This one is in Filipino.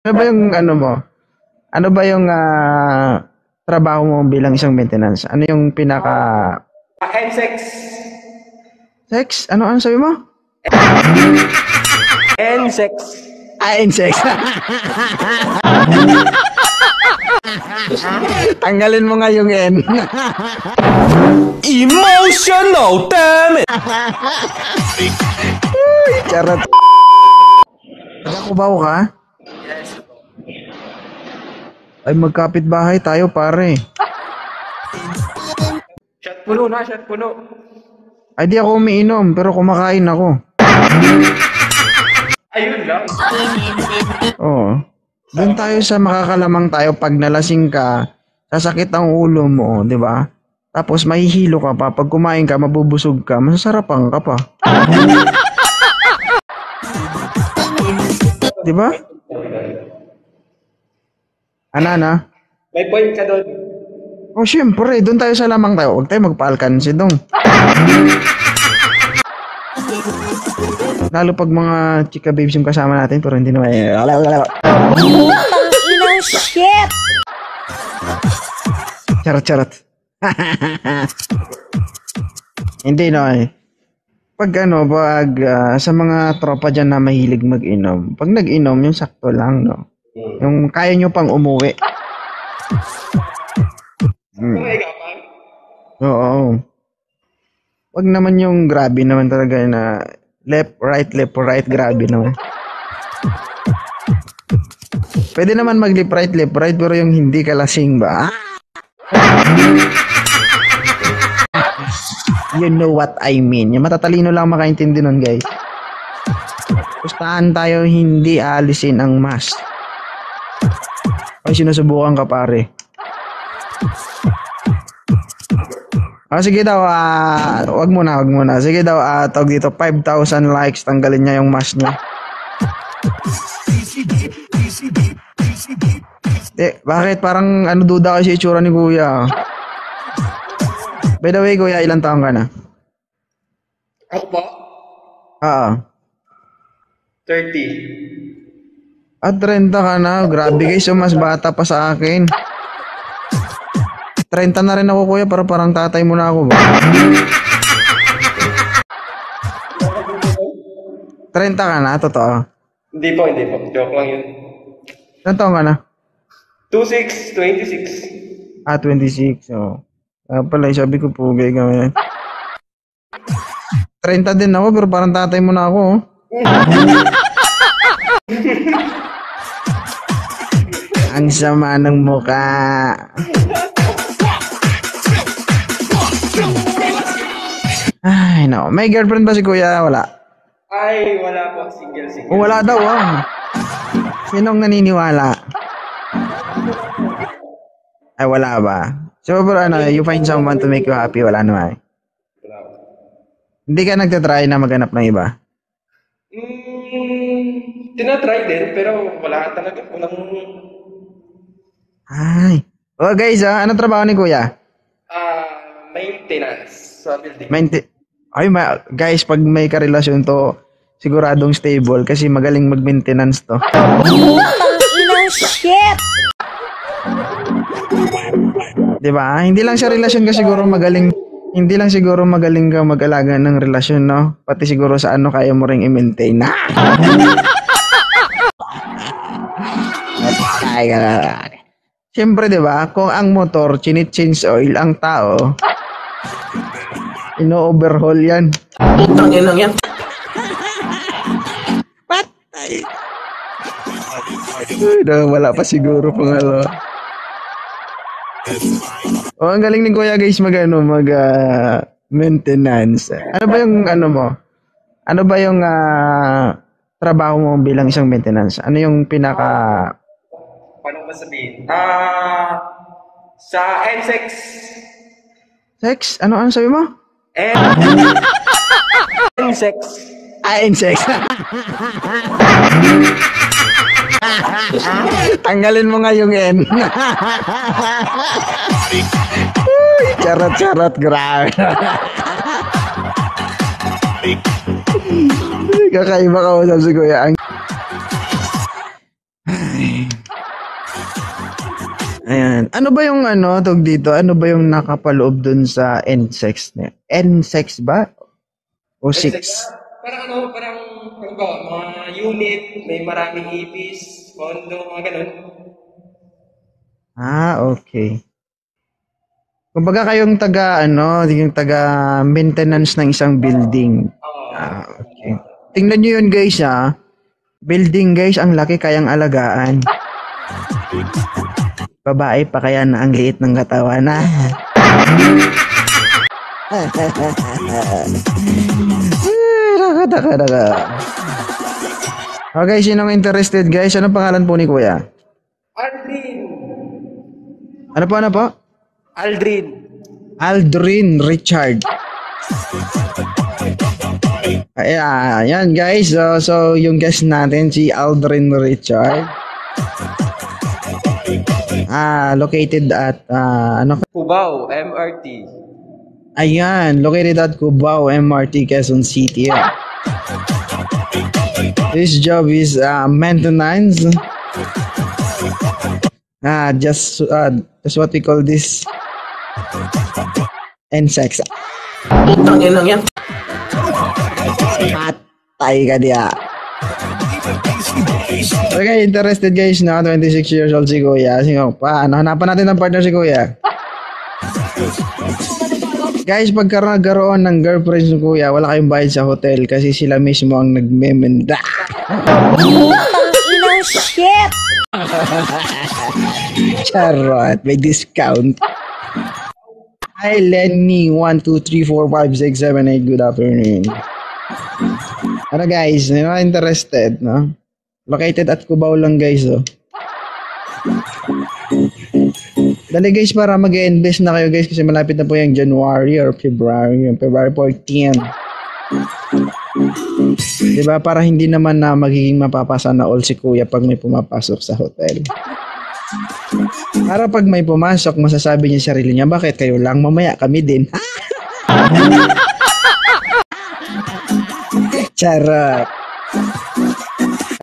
Ano ba yung ano mo? Ano ba yung trabaho mo bilang isang maintenance? Ano yung pinaka N-sex. sex? Ano sabi mo? N-sex. Sex. Tanggalin mo nga yung N. Emotional, damn it! Charot. Nagkakubaw ka? Ay, magkapit bahay tayo, pare. Shot puno na, shot puno. Ay, di ako umiinom, pero kumakain ako. Ayun lang. Oo. Doon tayo sa makakalamang tayo pag nalasing ka, sasakit ang ulo mo, di ba? Tapos mahihilo ka pa. Pag kumain ka, mabubusog ka, masasarapan ka pa. Di ba? Ana? May point ka doon. Oh, syempre, doon tayo sa lamang tayo. Huwag tayo magpaalkansi dong. Lalo pag mga chika babes yung kasama natin, pero hindi naman. Shit! Charot. Hindi no eh. Pag sa mga tropa dyan na mahilig mag-inom, pag nag-inom, yung sakto lang, no? Yung kaya nyo pang umuwi. Oo. Wag naman yung grabe naman talaga na left, right, grabe naman. Pwede naman mag left, right, pero yung hindi ka lasing ba? You know what I mean. Yung matatalino lang makaintindi nun, guys. Pustahan tayo hindi alisin ang mask. Ay, sinusubukan ka, pare. Sige daw, wag muna. Sige daw, tawag dito, 5,000 likes, tanggalin niya yung mask niya. Bakit? Parang duda kasi itsura ni Kuya. By the way, Kuya, ilang taon ka na? Ako po? Oo. 30. At 30 ka na. Grabe guys, mas bata pa sa akin. 30 na rin ako, Kuya, pero parang tatay mo na ako ba? 30 ka na, totoo. Hindi po. Joke lang yun. Ilang taon ka na? 26. 26. Oh. Pala, sabi ko po, gay ka ngayon. 30 din ako, pero parang tatay mo na ako. Oh. Ang sama ng mukha. Ay, no. May girlfriend ba si Kuya? Wala. Ay, wala po. Single. Wala daw, Sinong naniniwala? Ay, wala ba? So, pero you find someone to make you happy, wala naman. Wala po. Hindi ka nagtatry na maghanap ng iba? Tinatry din, pero wala talaga. Walang... Ay. Oh, guys, anong trabaho ni Kuya? Maintenance sa building. Guys, pag may karelasyon to, siguradong stable kasi magaling mag-maintenance to. Shit! Diba? Hindi lang siya relasyon ka siguro magaling. Hindi lang siguro magaling ka mag-alaga ng relasyon, no? Pati siguro sa kaya mo ring i-maintain na. Siyempre, diba? Kung ang motor, change oil, ang tao, ino-overhaul yan. Tangin lang yan. Patay. Wala pa siguro pang ang galing ni Kuya guys maintenance. Ano ba yung mo? Ano ba yung trabaho mo bilang isang maintenance? Ano yung pinaka Paano ba sabihin? Sa N-sex. Sex? Ano sabi mo? N-sex. N-sex. Tanggalin mo nga yung N. Charot, grabe. Kakaiba ka usap si Kuya. Ayan. Ano ba yung tawag dito? Ano ba yung nakapaloob dun sa NSEX niya? NSEX ba? O 6? Parang ano ba, mga unit, may maraming ipis, condo, mga ganun. Ah, okay. Kumbaga kayong yung taga maintenance ng isang building. Ah, okay. Tingnan nyo yun guys Building guys, ang laki kayang alagaan. Babae pa kaya na ang liit ng katawan na. Naka. Okay, sinong interested guys? Anong pangalan po ni Kuya? Aldrin. Ano po? Aldrin. Aldrin Richard. Ayan guys. So yung guest natin si Aldrin Richard. Located at Cubao, MRT. Ayan, located at Cubao, MRT, Quezon City. His job is maintenance. Just what we call this NSEX. Putang ina yan. Patay ka diya. Okay, interested guys na 26 years old si Kuya. Sige pa, hanapan natin ng partner si Kuya. Guys, pagka nagkaroon ng girlfriend si Kuya, wala kayong bayad sa hotel kasi sila mismo ang nagmemenda. Inang shit! Charot, may discount. Hi Lenny, 1, 2, 3, 4, 5, 6, 7, 8, good afternoon. Ano guys, interested, no? Located at Cubao lang guys, Dali guys, para mag-invest na kayo guys kasi malapit na po yung January or February 14. Diba? Para hindi naman na magiging mapapasa na all si Kuya pag may pumapasok sa hotel. Para pag may pumasok, masasabi niya sarili niya, bakit kayo lang? Mamaya kami din. Charot.